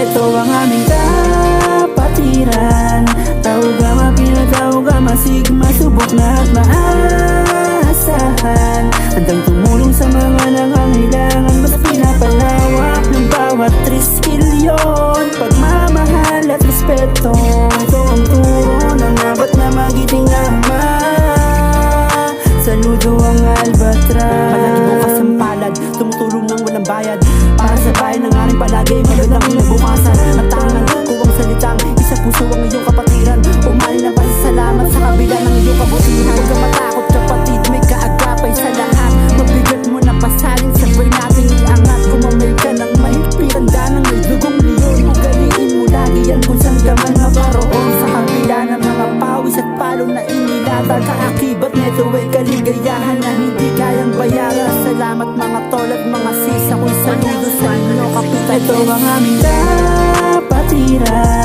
Ito ang aming kapatiran. Tauga mapinatauga masigma, subok na at maasahan. Handang tumulong sa mga nangangailangan, mas pinapalawak ng bawat triskilyon. Pagmamahal at respeto, ito ang turo ng abat na magiting ama. Saludo ang Albatraz. Palagi bukas ang palad, tumutulong ng walang bayad. Para sa bayan ng aking palagi, magandang kinabukasan. At tangan ko ang salitang isa puso ang iyong kapatiran. Umali na pasasalamat sa kabila ng iyong kabutihan. Huwag ka matakot kapatid, may kaagapay sa lahat. Mabigat mo na pasalin, sabay natin iangat. Kumamil ka ng mahigpit, tanda ng may dugong leon. Ugaliin mo lagi yan kung saan ka man maparoon. Sa kabila ng mga pawis at palong na inilatag, kaakibat neto ay kaligayahan na hindi kayang bayaran. Salamat mga tol at mga sis, ako'y saludo sa inyo kapitan. Ito ang aming kapatiran.